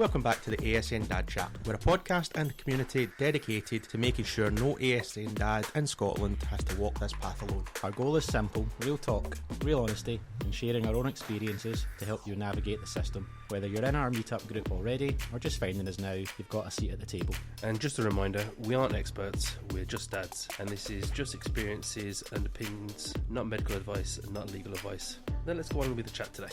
Welcome back to the ASN Dad Chat. We're a podcast and community dedicated to making sure no ASN dad in Scotland has to walk this path alone. Our goal is simple: real talk, real honesty, and sharing our own experiences to help you navigate the system. Whether you're in our meetup group already or just finding us now, you've got a seat at the table. And just a reminder, we aren't experts, we're just dads, and this is just experiences and opinions, not medical advice and not legal advice. Then let's go on with the chat today.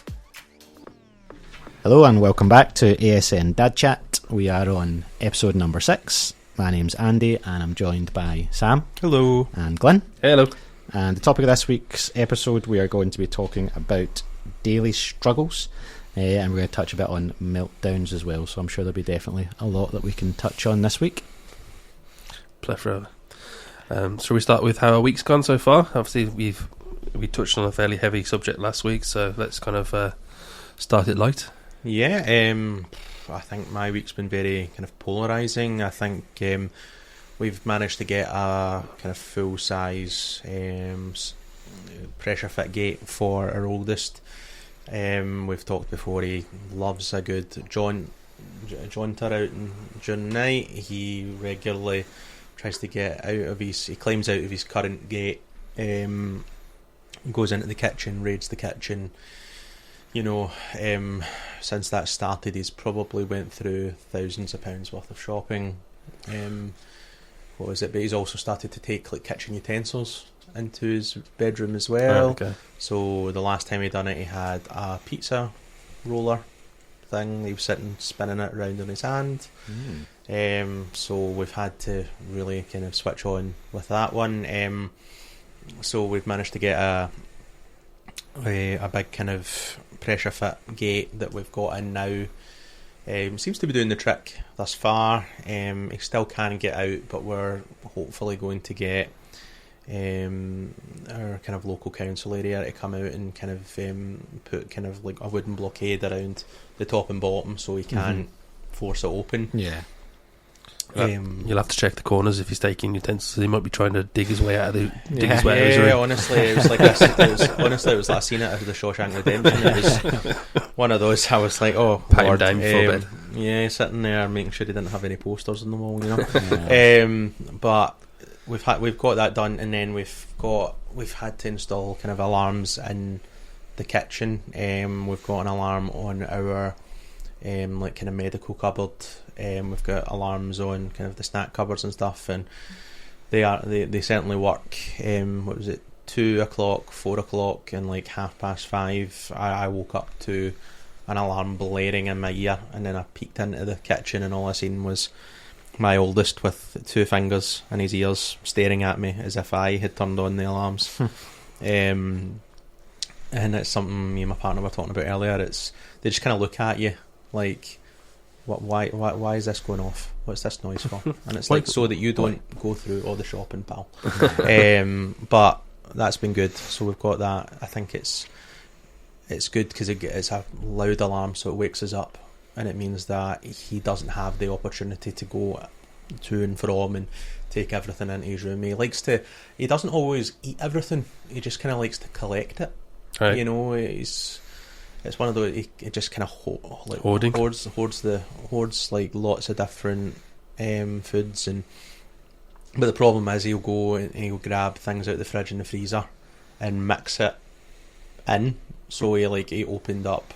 Hello and welcome back to ASN Dad Chat. We are on episode number 6. My name's Andy and I'm joined by Sam. Hello. And Glyn. Hello. And the topic of this week's episode, we are going to be talking about daily struggles, and we're going to touch a bit on meltdowns as well, so I'm sure there'll be definitely a lot that we can touch on this week. Plethora. Shall we start with how our week's gone so far? Obviously we touched on a fairly heavy subject last week, so let's kind of start it light. Yeah, I think my week's been very kind of polarising. I think we've managed to get a kind of full-size pressure fit gate for our oldest. We've talked before, he loves a good jaunter out in June night. He regularly tries to get he climbs out of his current gate, goes into the kitchen, raids the kitchen. You know, since that started, he's probably went through thousands of pounds worth of shopping. What was it? But he's also started to take like kitchen utensils into his bedroom as well. Oh, okay. So the last time he done it, he had a pizza roller thing. He was sitting spinning it around in his hand. So we've had to really kind of switch on with that one. So we've managed to get a big kind of pressure fit gate that we've got in now. Seems to be doing the trick thus far. He still can get out, but we're hopefully going to get our kind of local council area to come out and kind of put kind of like a wooden blockade around the top and bottom so he can't force it open. Yeah. You'll have to check the corners if he's taking utensils. He might be trying to dig his way out of the Honestly, it was like this. It was like I seen it as the Shawshank Redemption. It was one of those. I was like, oh, pat him Lord, down before bed. Yeah, sitting there making sure he didn't have any posters on the wall, you know. But we've got that done, and then we've had to install kind of alarms in the kitchen. We've got an alarm on our like kind of medical cupboard. We've got alarms on kind of the snack cupboards and stuff, and they certainly work. What was it, 2 o'clock, 4 o'clock, and like 5:30 I woke up to an alarm blaring in my ear, and then I peeked into the kitchen and all I seen was my oldest with 2 fingers in his ears staring at me as if I had turned on the alarms. And it's something me and my partner were talking about earlier. They just kind of look at you like, why is this going off? What's this noise for? And it's like so that you don't go through all the shopping, pal. But that's been good. So we've got that. I think it's good because it's a loud alarm, so it wakes us up, and it means that he doesn't have the opportunity to go to and from and take everything into his room. He doesn't always eat everything. He just kind of likes to collect it. Right. You know, it's one of those. He just kind of hoards like lots of different foods, but the problem is he'll go and he'll grab things out of the fridge and the freezer and mix it in. So he opened up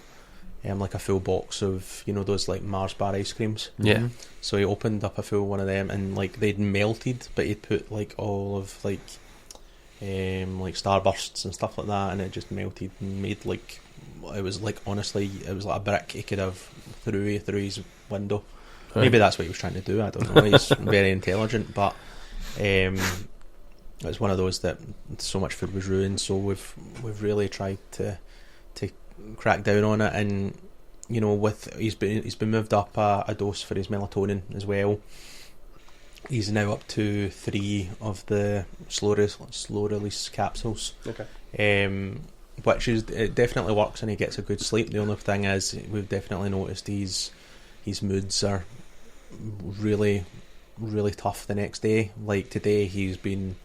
like a full box of, you know, those like Mars bar ice creams. Yeah. So he opened up a full one of them, and like they'd melted, but he'd put like all of like Starbursts and stuff like that, and it just melted and made like. It was like, honestly, it was like a brick he could have through his window. Right. Maybe that's what he was trying to do, I don't know. He's very intelligent, but it's one of those that so much food was ruined, so we've really tried to crack down on it. And you know, he's been moved up a dose for his melatonin as well. He's now up to 3 of the slow release capsules. Okay. Which it definitely works, and he gets a good sleep. The only thing is, we've definitely noticed his moods are really, really tough the next day. Like today, he's been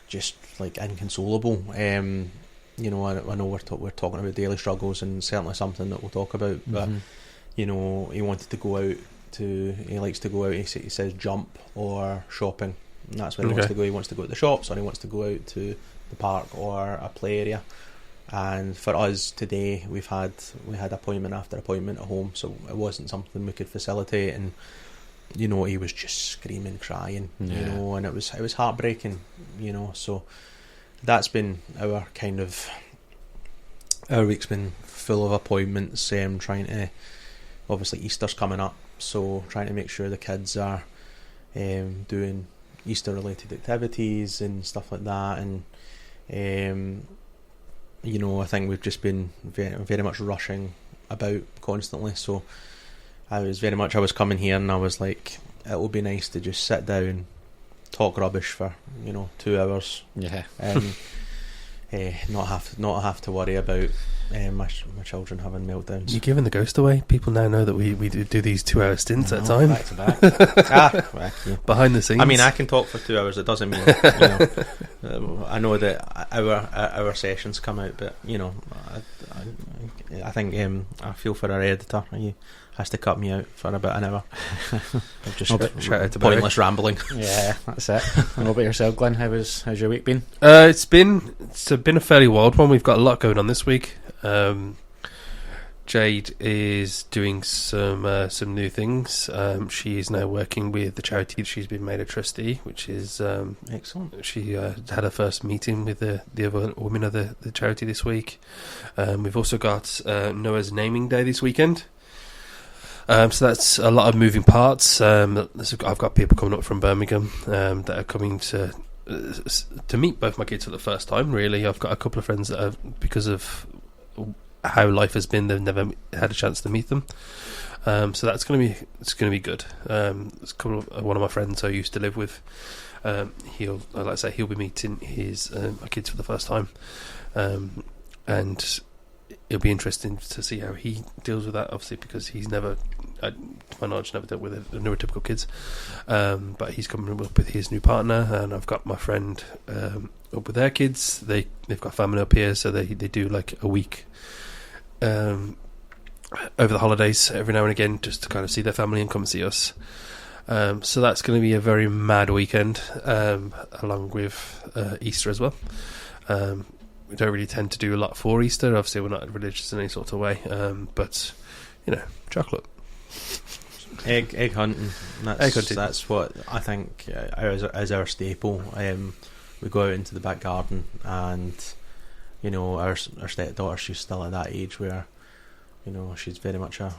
just like inconsolable. You know, I know we're talking about daily struggles, and certainly something that we'll talk about. But he wanted to go out he likes to go out, he says jump or shopping, and that's where he wants to go. He wants to go to the shops, or he wants to go out to the park or a play area. And for us today, we had appointment after appointment at home, so it wasn't something we could facilitate. And he was just screaming, crying, and it was heartbreaking, So that's been our week's been full of appointments. Trying to, obviously Easter's coming up, so trying to make sure the kids are doing Easter related activities and stuff like that. And I think we've just been very, very much rushing about constantly. So I was coming here and I was like, it would be nice to just sit down, talk rubbish for 2 hours, and not have to worry about my children having meltdowns. You're giving the ghost away. People now know that we do these 2 hour stints at a time, back to back. Behind the scenes. I mean, I can talk for 2 hours. It doesn't mean I know that our sessions come out, but I think I feel for our editor. He has to cut me out for about an hour. Just shout out to pointless rambling. Yeah, that's it. And what about yourself, Glyn? How's your week been? It's been a fairly wild one. We've got a lot going on this week. Jade is doing some new things. She is now working with the charity. She's been made a trustee, which is excellent. She had her first meeting with the other women of the charity this week. We've also got Noah's naming day this weekend. So that's a lot of moving parts. I've got people coming up from Birmingham that are coming to meet both my kids for the first time. Really, I've got a couple of friends that have, because of how life has been, they've never had a chance to meet them. So that's going to be good. It's one of my friends who I used to live with. He'll be meeting his my kids for the first time, and it'll be interesting to see how he deals with that. Obviously, because he's never, to my knowledge, never dealt with neurotypical kids. But he's coming up with his new partner, and I've got my friend up with their kids. They've got family up here, so they do like a week over the holidays every now and again, just to kind of see their family and come see us. So that's going to be a very mad weekend, along with Easter as well. We don't really tend to do a lot for Easter. Obviously, we're not religious in any sort of way, but chocolate, egg hunting. That's what I think is our staple. We go out into the back garden, and our stepdaughter, she's still at that age where she's very much a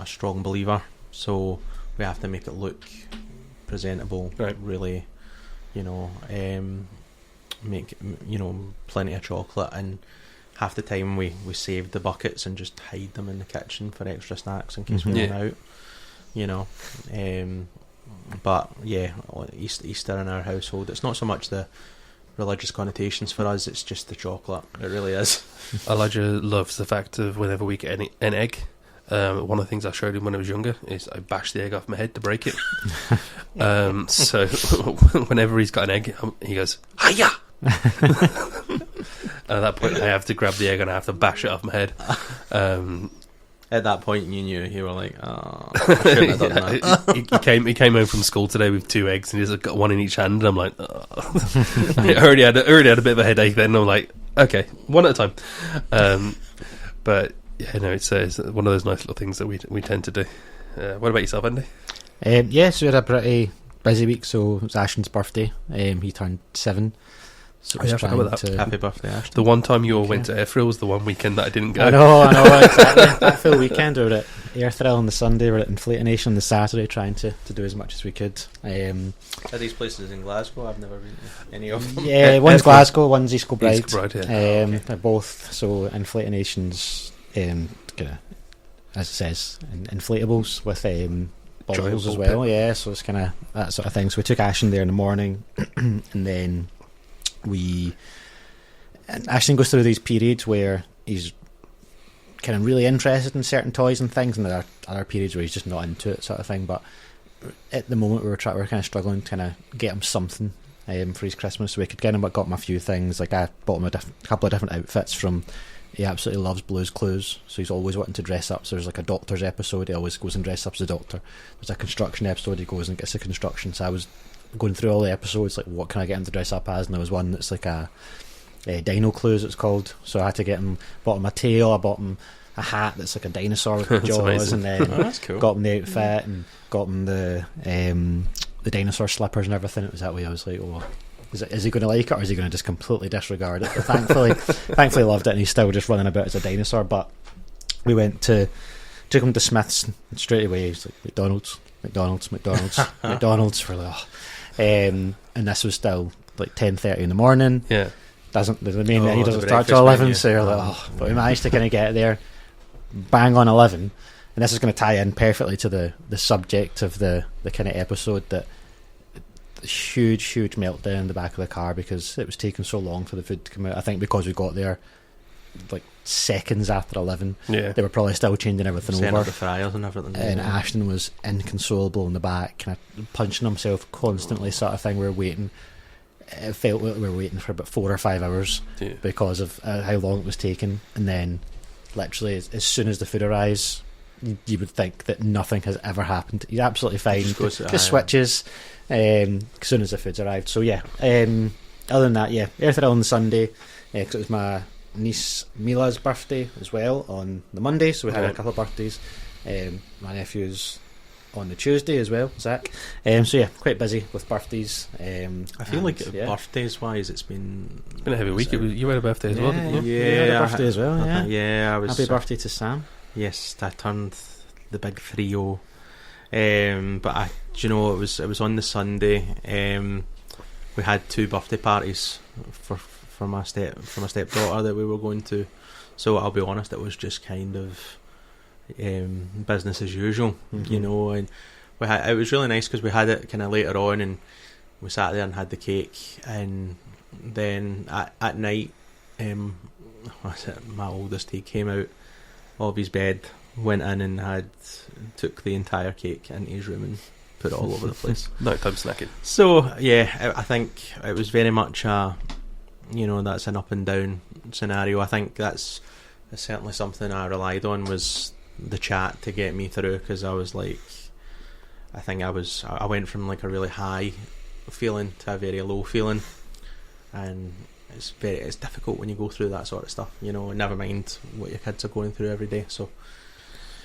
strong believer. So we have to make it look presentable, right. Really, make plenty of chocolate, and half the time we save the buckets and just hide them in the kitchen for extra snacks in case we run out. But yeah, Easter in our household, it's not so much the religious connotations for us, it's just the chocolate. It really is. Elijah loves the fact of whenever we get an egg, one of the things I showed him when I was younger is I bash the egg off my head to break it. So whenever he's got an egg, he goes, "Hiya!" At that point, I have to grab the egg and I have to bash it off my head. At that point, you were like, "Oh, I shouldn't have done that." He came home from school today with 2 eggs and he's got one in each hand. And I'm like, oh. I already had a bit of a headache. Then I'm like, okay, one at a time. But yeah, no, it's one of those nice little things that we tend to do. What about yourself, Andy? So we had a pretty busy week. So it was Ashton's birthday. He turned 7. So I forgot about that. Happy birthday, Ashton. The one time you all went to Air Thrill was the one weekend that I didn't go. I know, exactly. That full weekend, we were at Air Thrill on the Sunday, we were at Inflatonation on the Saturday, trying to do as much as we could. Are these places in Glasgow? I've never been to any of them. Yeah, one's Glasgow, one's East Kilbride. East Kilbride, yeah. They're both, so Inflatonation's kind of, as it says, inflatables with balls as well. Yeah, so it's kind of that sort of thing. So we took Ashton there in the morning, and then Ashton goes through these periods where he's kind of really interested in certain toys and things, and there are other periods where he's just not into it, sort of thing. But at the moment we were kind of struggling to kind of get him something for his Christmas, so we could got him a few things. Like I bought him a couple of different outfits from he absolutely loves Blue's Clues, so he's always wanting to dress up. So there's like a doctor's episode, he always goes and dresses up as a doctor. There's a construction episode, he goes and gets a construction. So I was going through all the episodes, like what can I get him to dress up as, and there was one that's like a Dino Clues it's called, so I had to get him, bought him a tail, I bought him a hat that's like a dinosaur with jaws, amazing. and then that's cool. got him the outfit and got him the dinosaur slippers and everything. It was that way. I was like, oh, is he going to like it, or is he going to just completely disregard it? But thankfully loved it, and he's still just running about as a dinosaur. But we took him to Smith's straight away. He's like, McDonald's for like, oh. And this was still like 10:30 in the morning. Yeah, the main menu doesn't the start till 11, menu. so you're like, oh. But we managed to kind of get there bang on 11, and this is going to tie in perfectly to the subject of the kind of episode, that huge meltdown in the back of the car because it was taking so long for the food to come out. I think because we got there like seconds after 11, they were probably still changing everything Setting over. up the fryers and everything. And Ashton was inconsolable in the back, kind of punching himself constantly, sort of thing. We were waiting. It felt like we were waiting for about 4 or 5 hours because of how long it was taking. And then, literally, as soon as the food arrives, you would think that nothing has ever happened. He's absolutely fine. Just switches as soon as the food's arrived. So yeah. Other than that, yeah, everything on Sunday, because it was my niece Mila's birthday as well on the Monday, so we had a couple of birthdays. My nephew's on the Tuesday as well, Zach. So yeah, quite busy with birthdays. I feel like birthdays wise, it's been a heavy week. You had a birthday as well, didn't you? Yeah, you had a birthday as well. Yeah, yeah. Happy birthday to Sam. Yes, I turned the big 3-0. But do you know, it was on the Sunday. We had 2 birthday parties for my stepdaughter that we were going to. So I'll be honest, it was just kind of business as usual, you know. And it was really nice because we had it kind of later on, and we sat there and had the cake, and then at night, my oldest, he came out of his bed, went in and took the entire cake into his room and put it all over the place. Nighttime snacking. So yeah, I think it was very much that's an up and down scenario. I think that's certainly something I relied on, was the chat to get me through, because I was like, I went from like a really high feeling to a very low feeling, and it's difficult when you go through that sort of stuff, you know, never mind what your kids are going through every day. So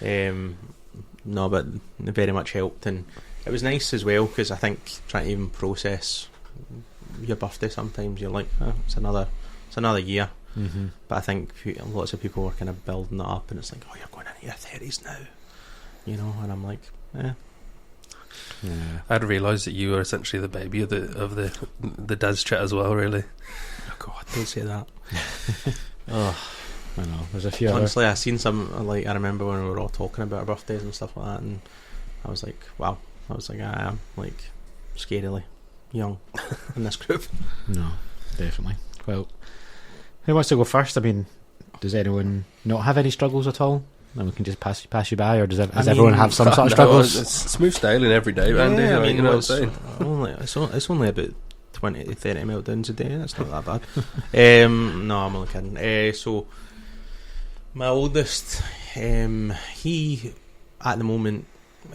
no, but it very much helped, and it was nice as well, because I think trying to even process your birthday, sometimes you're like, it's another year. But I think lots of people were kind of building that up, and it's like, oh, you're going into your 30s now, you know, and I'm like, yeah. I'd realised that you were essentially the baby of the dad's chat as well, really. Oh God, don't say that. Oh, I know. There's a few. Honestly, I seen some, like, I remember when we were all talking about our birthdays and stuff like that, and I was like, wow. I was like, I am like scarily young in this group. No, definitely. Well, who wants to go first? I mean, does anyone not have any struggles at all? And we can just pass you by, or does everyone have some sort of struggles? It's smooth sailing every day, Andy. Yeah, I mean, you know what I'm saying? It's only about 20 to 30 meltdowns a day. That's not that bad. No, I'm only kidding. So my oldest, he at the moment,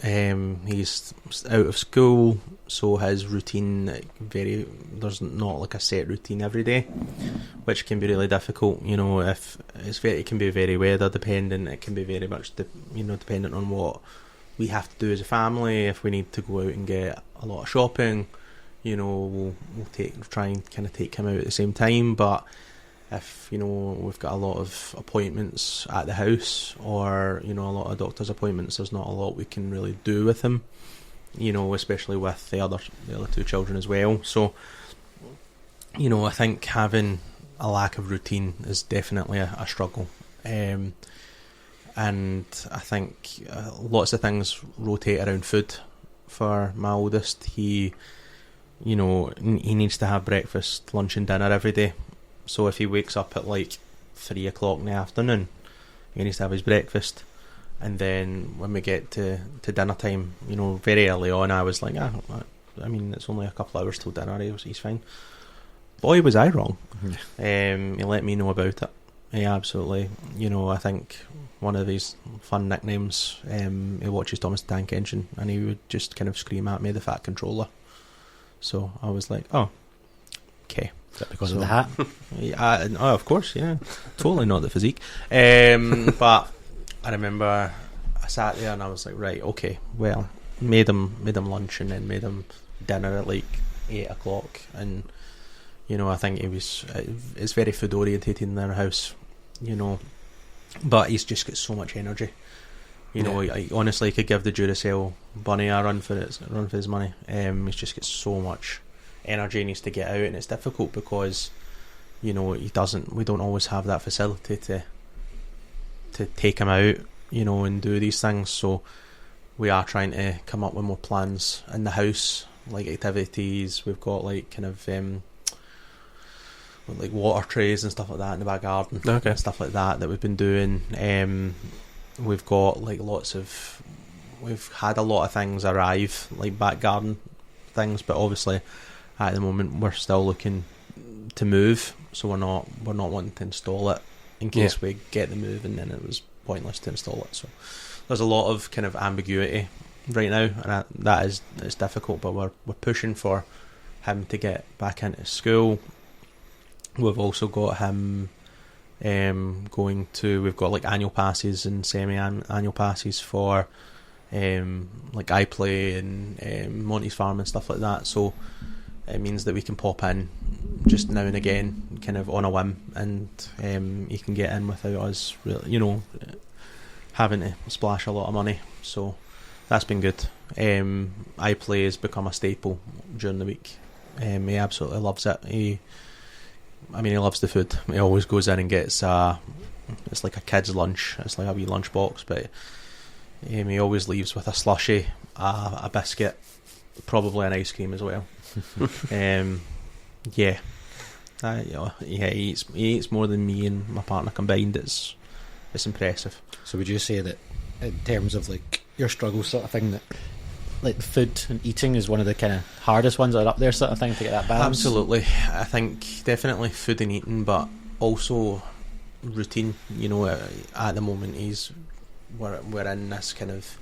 he's out of school, so his routine there's not like a set routine every day, which can be really difficult, you know. If it can be very weather dependent, it can be very much dependent on what we have to do as a family. If we need to go out and get a lot of shopping, you know, we'll try and kind of take him out at the same time. But if, you know, we've got a lot of appointments at the house, or, you know, a lot of doctor's appointments, there's not a lot we can really do with him, you know, especially with the other 2 children as well. So, you know, I think having a lack of routine is definitely a struggle. And I think lots of things rotate around food for my oldest. He needs to have breakfast, lunch and dinner every day. So if he wakes up at like 3 o'clock in the afternoon, he needs to have his breakfast. And then when we get to dinner time, you know, very early on, I was like, I mean, it's only a couple hours till dinner, he's fine. Boy, was I wrong. He let me know about it. Yeah, absolutely. You know, I think one of his fun nicknames, he watches Thomas the Tank Engine, and he would just kind of scream at me, the fat controller. So I was like, oh, okay. Is that because of the hat? Yeah, oh, of course, yeah. Totally not the physique. But I remember I sat there and I was like, right, okay, well, made him lunch and then made him dinner at like 8 o'clock. And, you know, I think it's very food orientated in their house, you know. But he's just got so much energy. You know, I honestly could give the Duracell bunny a run for his money. He's just got so much energy he needs to get out, and it's difficult because, you know, we don't always have that facility to take him out, you know, and do these things. So we are trying to come up with more plans in the house, like activities. We've got like kind of like water trays and stuff like that in the back garden, and stuff like that we've been doing. We've got like we've had a lot of things arrive, like back garden things, but obviously at the moment we're still looking to move, so we're not wanting to install it in case we get the move, and then it was pointless to install it. So there's a lot of kind of ambiguity right now, and it's difficult, but we're pushing for him to get back into school. We've also got him we've got like annual passes and semi-annual passes for like iPlay and Monty's Farm and stuff like that, so it means that we can pop in just now and again, kind of on a whim, and he can get in without us really, you know, having to splash a lot of money. So that's been good. iPlay has become a staple during the week. He absolutely loves it. He loves the food. He always goes in and gets it's like a kid's lunch. It's like a wee lunch box, but he always leaves with a slushie, a biscuit, probably an ice cream as well. He eats more than me and my partner combined. It's impressive. So would you say that in terms of like your struggle sort of thing, that like food and eating is one of the kind of hardest ones that are up there sort of thing to get that balance? Absolutely. I think definitely food and eating, but also routine. You know, at the moment we're in this kind of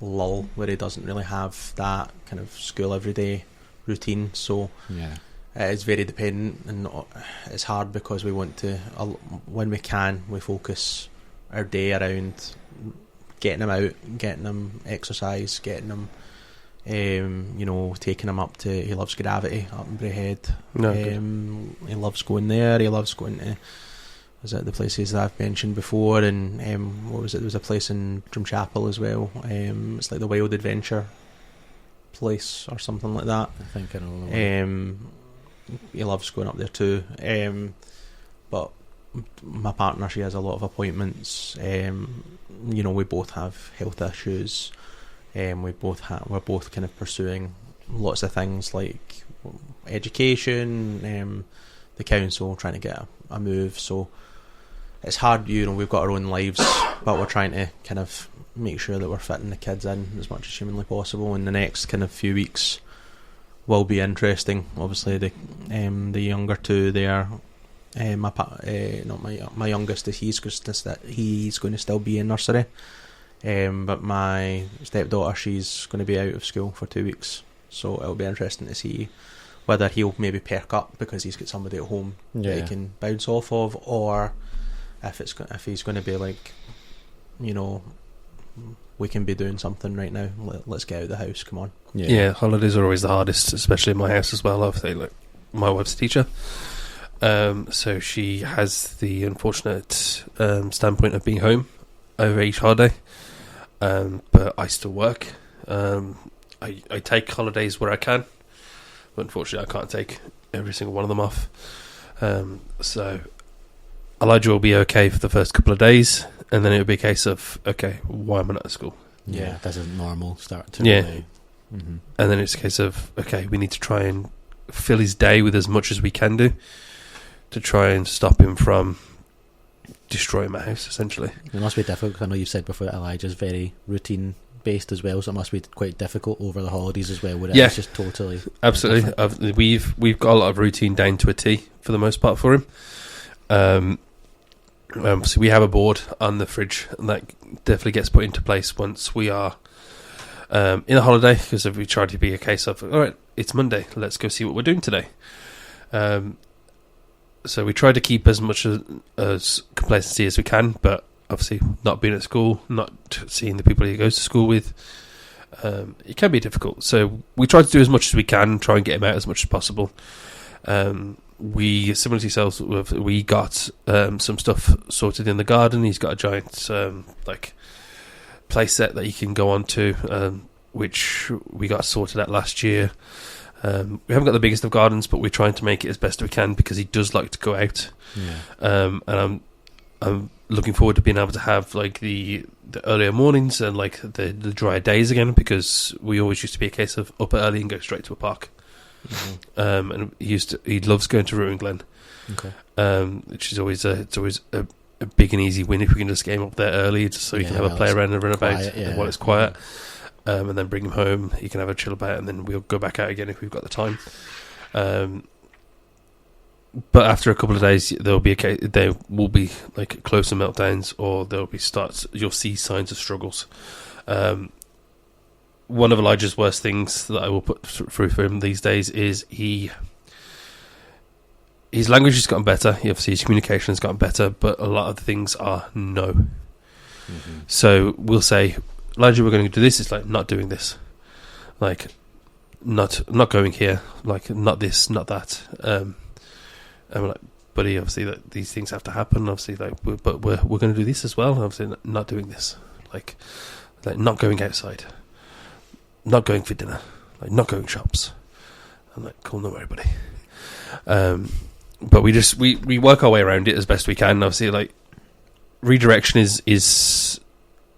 lull where he doesn't really have that kind of school everyday routine, so it is very dependent, and it's hard because we want to, when we can, we focus our day around getting him out, getting him exercise, getting him you know, taking him up to, he loves Gravity up in Braehead. He loves going there. He loves going to, was it the places that I've mentioned before, and what was it, there was a place in Drumchapel as well. It's like the Wild Adventure place or something like that. I think I know the one. He loves going up there too. But my partner, she has a lot of appointments. You know, we both have health issues. We're both kind of pursuing lots of things like education, the council, trying to get a move. So it's hard, you know, we've got our own lives, but we're trying to kind of make sure that we're fitting the kids in as much as humanly possible. And the next kind of few weeks will be interesting. Obviously, the younger two there, my youngest, he's going to still be in nursery. But my stepdaughter, she's going to be out of school for 2 weeks, so it'll be interesting to see whether he'll maybe perk up because he's got somebody at home that he can bounce off of, or if he's going to be like, you know, we can be doing something right now, let's get out of the house, come on. Holidays are always the hardest, especially in my house as well. Obviously, like, my wife's a teacher, so she has the unfortunate standpoint of being home over each holiday. But I still work. I take holidays where I can, but unfortunately I can't take every single one of them off. So Elijah will be okay for the first couple of days, and then it'll be a case of, okay, why am I not at school? Yeah, that's a normal start to Mm-hmm. And then it's a case of, okay, we need to try and fill his day with as much as we can do to try and stop him from destroying my house, essentially. It must be difficult, because I know you've said before that Elijah's very routine based as well, so it must be quite difficult over the holidays as well, where it's just totally absolutely. We've got a lot of routine down to a T for the most part for him, So we have a board on the fridge, and that definitely gets put into place once we are in a holiday, because if we try to be a case of, all right, it's Monday, let's go see what we're doing today. So we try to keep as much as complacency as we can, but obviously not being at school, not seeing the people he goes to school with, it can be difficult. So we try to do as much as we can, try and get him out as much as possible. We, similar to yourselves, we got some stuff sorted in the garden. He's got a giant play set that you can go on to, which we got sorted out last year. We haven't got the biggest of gardens, but we're trying to make it as best we can because he does like to go out. Yeah. And I'm looking forward to being able to have like the earlier mornings and like the drier days again, because we always used to be a case of up early and go straight to a park. Mm-hmm. And he loves going to Root and Glen, which is always a big and easy win if we can just get him up there early, just so he can have a play around and run about while it's quiet, and then bring him home. He can have a chill about, and then we'll go back out again if we've got the time. But after a couple of days, there will be like closer meltdowns, or there'll be you'll see signs of struggles. One of Elijah's worst things that I will put through for him these days is his language has gotten better. Obviously, his communication has gotten better, but a lot of the things are no. Mm-hmm. So we'll say, Elijah, we're going to do this. It's like, not doing this. Like, not going here. Like, not this, not that. And we're like, buddy, obviously, these things have to happen. Obviously, but we're going to do this as well. Obviously, not doing this. Like not going outside. Not going for dinner, like not going shops. I'm like, cool, no worry, buddy. But we work our way around it as best we can. Obviously, like redirection is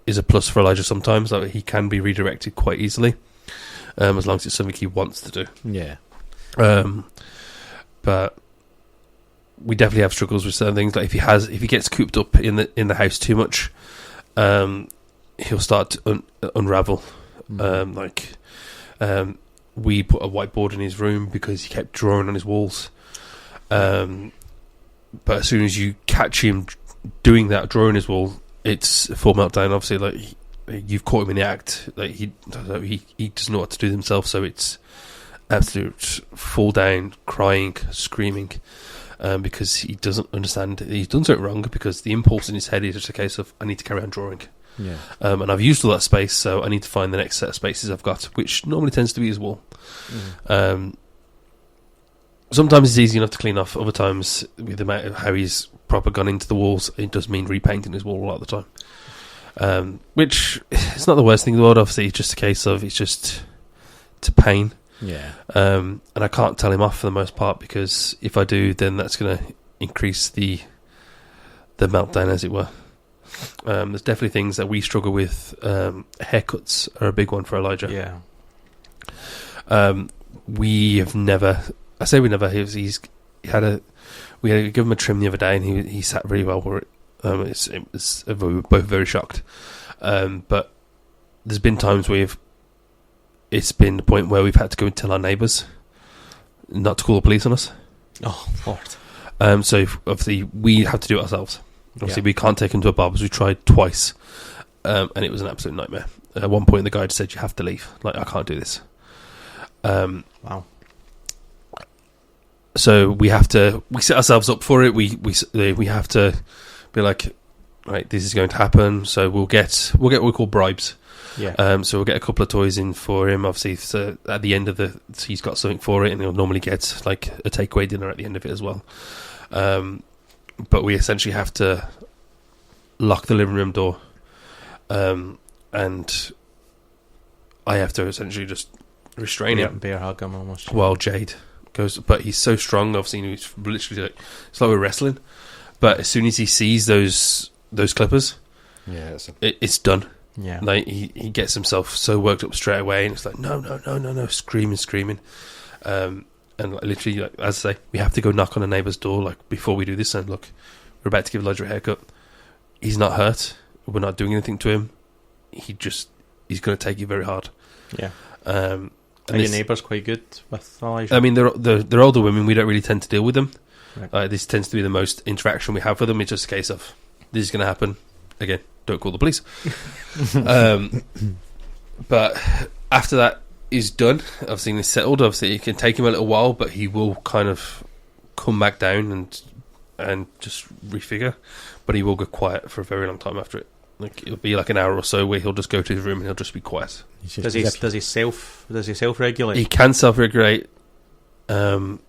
a plus for Elijah sometimes. Like he can be redirected quite easily, as long as it's something he wants to do. Yeah. But we definitely have struggles with certain things. Like if he gets cooped up in the house too much, he'll start to unravel. We put a whiteboard in his room because he kept drawing on his walls. But as soon as you catch him doing that, drawing his wall, it's a full meltdown. Obviously, like you've caught him in the act. Like he doesn't know what to do with himself, so it's absolute fall down, crying, screaming, because he doesn't understand he's done something wrong. Because the impulse in his head is just a case of, I need to carry on drawing. Yeah. And I've used all that space, so I need to find the next set of spaces I've got, which normally tends to be his wall. Sometimes it's easy enough to clean off. Other times, with the amount of how he's proper gone into the walls, it does mean repainting his wall a lot of the time. Which it's not the worst thing in the world. Obviously, it's just a case of it's a pain. Yeah. And I can't tell him off for the most part, because if I do, then that's going to increase the meltdown, as it were. There's definitely things that we struggle with. Haircuts are a big one for Elijah. Yeah. We have never. I say we never. We had to give him a trim the other day, and he sat really well for it. We were both very shocked. But there's been times where it's been the point where we've had to go and tell our neighbours not to call the police on us. Oh Lord. So obviously we have to do it ourselves. Obviously, we can't take him to a barber's. We tried twice, and it was an absolute nightmare. At one point, the guy just said, "You have to leave. Like, I can't do this." Wow. So we set ourselves up for it. We have to be like, right, this is going to happen. So we'll get what we call bribes. Yeah. So we'll get a couple of toys in for him. Obviously, so at the end of he's got something for it, and he'll normally get like a takeaway dinner at the end of it as well. But we essentially have to lock the living room door, and I have to essentially just restrain him. Bear hug him almost. While Jade goes, but he's so strong. Obviously, he's literally like, it's like we're wrestling. But as soon as he sees those clippers, it's done. Yeah, like he gets himself so worked up straight away, and it's like no, screaming. And literally, like, as I say, we have to go knock on a neighbour's door like before we do this. And look, we're about to give Elijah a haircut. He's not hurt. We're not doing anything to him. He's going to take it very hard. Yeah. Are your neighbours quite good with Elijah? I mean, they're older women. We don't really tend to deal with them. Right. This tends to be the most interaction we have with them. It's just a case of this is going to happen. Again, don't call the police. But after that is done, obviously he's settled. Obviously, it can take him a little while, but he will kind of come back down and just refigure. But he will go quiet for a very long time after it. Like, it'll be like an hour or so where he'll just go to his room and he'll just be quiet. Does he self-regulate? He can self-regulate. It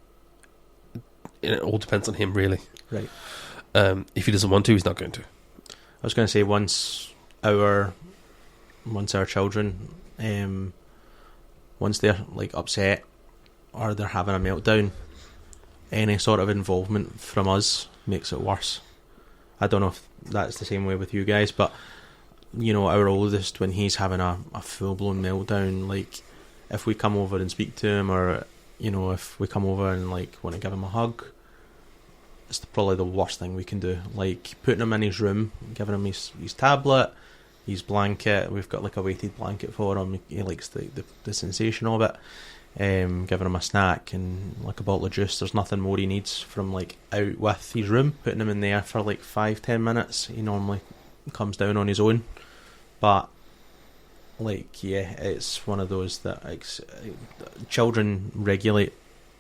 all depends on him, really. Right. If he doesn't want to, he's not going to. I was going to say once our children, once they're like upset or they're having a meltdown, any sort of involvement from us makes it worse. I don't know if that's the same way with you guys, but you know, our oldest, when he's having a full blown meltdown, like if we come over and speak to him, or you know, if we come over and like want to give him a hug, it's probably the worst thing we can do. Like putting him in his room, giving him his tablet, his blanket. We've got like a weighted blanket for him. He likes the sensation of it. Giving him a snack and like a bottle of juice. There's nothing more he needs from like out with his room. Putting him in there for like 5-10 minutes, he normally comes down on his own. But like, yeah, it's one of those that children regulate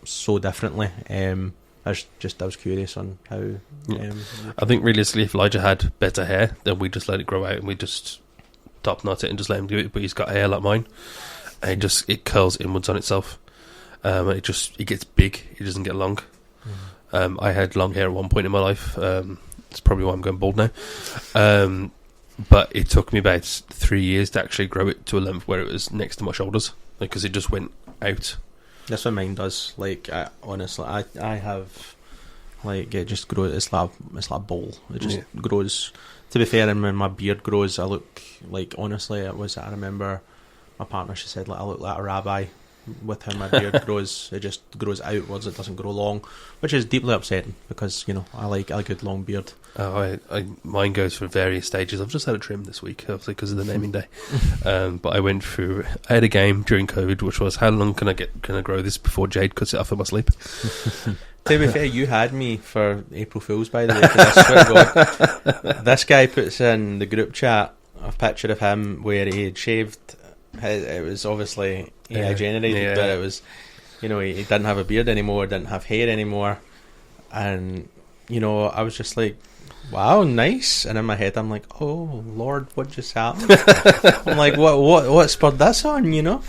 so differently. I was curious on how. I think realistically, if Elijah had better hair, then we just let it grow out and we just top knot it and just let him do it. But he's got hair like mine, and it curls inwards on itself. It gets big. It doesn't get long. I had long hair at one point in my life. It's probably why I'm going bald now. But it took me about 3 years to actually grow it to a length where it was next to my shoulders, because it just went out. That's what mine does. Like, honestly, I have, like, it just grows. It's like a bowl. It just grows. To be fair, and when my beard grows, I look like, honestly, I remember my partner, she said, like, I look like a rabbi with how my beard grows. It just grows outwards. It doesn't grow long, which is deeply upsetting because, you know, I like a good long beard. Mine goes through various stages. I've just had a trim this week, obviously, because of the naming day. But I had a game during COVID, which was, how long can I grow this before Jade cuts it off in my sleep? To be fair, you had me for April Fool's, by the way, 'cause I swear to God, this guy puts in the group chat a picture of him where he had shaved. It was obviously AI generated, but it was, you know, he didn't have a beard anymore, didn't have hair anymore, and, you know, I was just like, wow, nice. And in my head, I'm like, oh Lord, what just happened? I'm like, what spurred this on? You know.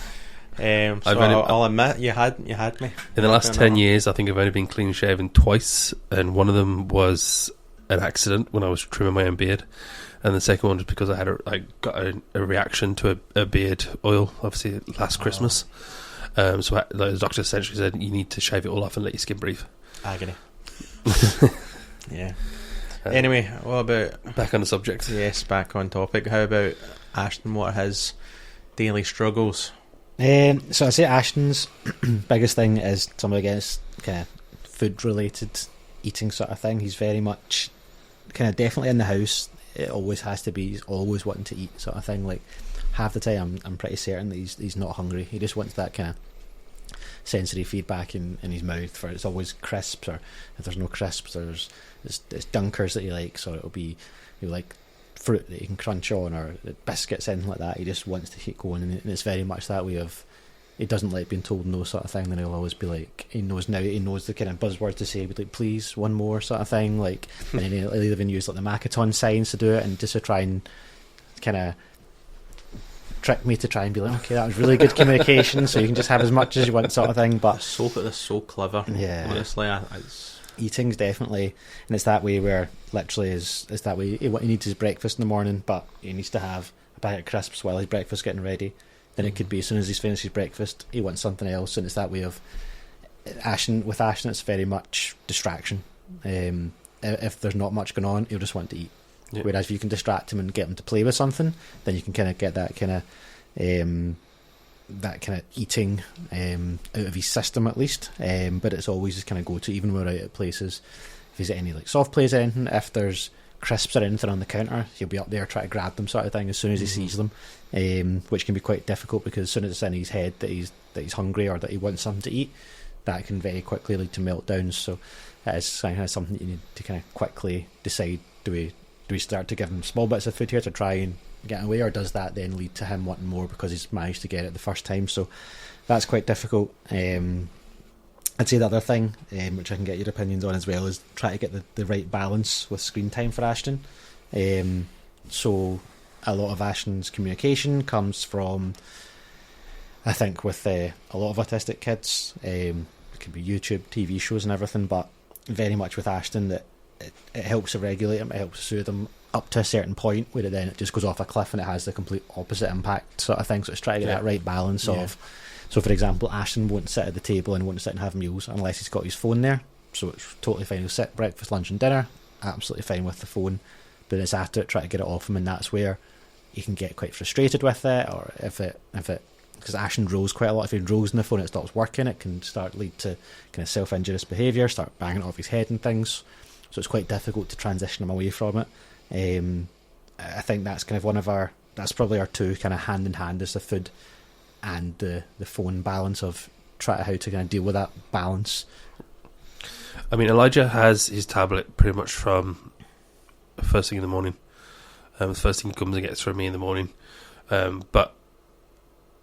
So I'll admit, you had me. In the last 10 years, I think I've only been clean shaven twice, and one of them was an accident when I was trimming my own beard, and the second one was because I got a reaction to a beard oil, obviously last Christmas. So the doctor essentially said, you need to shave it all off and let your skin breathe. Agony. Yeah. Anyway, what about... Back on the subject. Yes, back on topic. How about Ashton? What are his daily struggles? So I say Ashton's biggest thing is some of the kind of food-related eating sort of thing. He's very much kind of definitely in the house. It always has to be. He's always wanting to eat sort of thing. Like half the time, I'm pretty certain that he's not hungry. He just wants that kind of sensory feedback in his mouth. For it's always crisps, or if there's no crisps, it's dunkers that he likes, or it'll be like fruit that he can crunch on, or biscuits, anything like that. He just wants to keep going, and it's very much that way of, he doesn't like being told no sort of thing. Then he'll always be like, he knows the kind of buzzword to say, like, please, one more sort of thing, like, and then he'll even use like the Makaton signs to do it, and just to try and kind of trick me to try and be like, okay, that was really good communication, so you can just have as much as you want sort of thing. But that's so clever. Yeah, honestly, eating's definitely, and it's that way where literally is that way. What he needs is breakfast in the morning, but he needs to have a bag of crisps while his breakfast's getting ready. Then it could be as soon as he's finished his breakfast, he wants something else, and it's that way of Ashton. With Ashton, it's very much distraction. If there's not much going on, he'll just want to eat. Yeah. Whereas if you can distract him and get him to play with something, then you can kind of get that kind of eating out of his system at least. But it's always his kind of go-to, even when we're out at places. If he's at any like soft plays or anything, if there's crisps or anything on the counter, he'll be up there trying to grab them sort of thing as soon as he sees them, which can be quite difficult because as soon as it's in his head that he's hungry or that he wants something to eat, that can very quickly lead to meltdowns. So that is kind of something you need to kind of quickly decide, do we do we start to give him small bits of food here to try and get away, or does that then lead to him wanting more because he's managed to get it the first time? So that's quite difficult. I'd say the other thing, which I can get your opinions on as well, is try to get the right balance with screen time for Ashton. So a lot of Ashton's communication comes from, I think, with a lot of autistic kids, it could be YouTube, TV shows and everything, but very much with Ashton that it helps to regulate him, it helps to soothe him up to a certain point where then it just goes off a cliff and it has the complete opposite impact sort of thing. So it's trying to get that right balance of, so for example, Ashton won't sit at the table and won't sit and have meals unless he's got his phone there, so it's totally fine. He'll sit breakfast, lunch and dinner, absolutely fine with the phone, but it's after it, try to get it off him, and that's where he can get quite frustrated with it, or if it because Ashton rolls quite a lot. If he rolls in the phone, it stops working. It can lead to kind of self-injurious behaviour, start banging it off his head and things. So it's quite difficult to transition him away from it. I think that's kind of that's probably our two kind of hand in hand, is the food and the phone balance of how to kind of deal with that balance. I mean, Elijah has his tablet pretty much from first thing in the morning. The first thing he comes and gets from me in the morning. But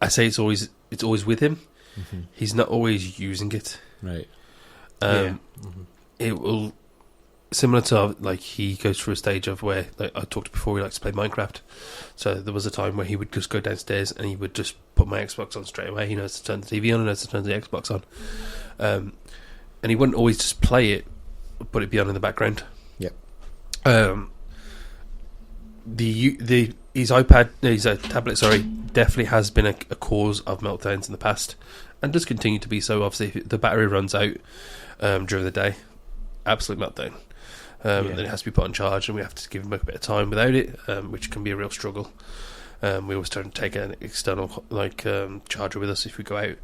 I say it's always with him. Mm-hmm. He's not always using it. Right. It will, similar to like he goes through a stage of where, like I talked before, he likes to play Minecraft. So there was a time where he would just go downstairs and he would just put my Xbox on straight away. He knows to turn the TV on and knows to turn the Xbox on. And he wouldn't always just play it, but it'd be on in the background. Yep. His tablet, definitely has been a cause of meltdowns in the past, and does continue to be so. Obviously, if the battery runs out during the day, absolute meltdown. Then it has to be put on charge, and we have to give him a bit of time without it, which can be a real struggle. We always try to take an external charger with us if we go out.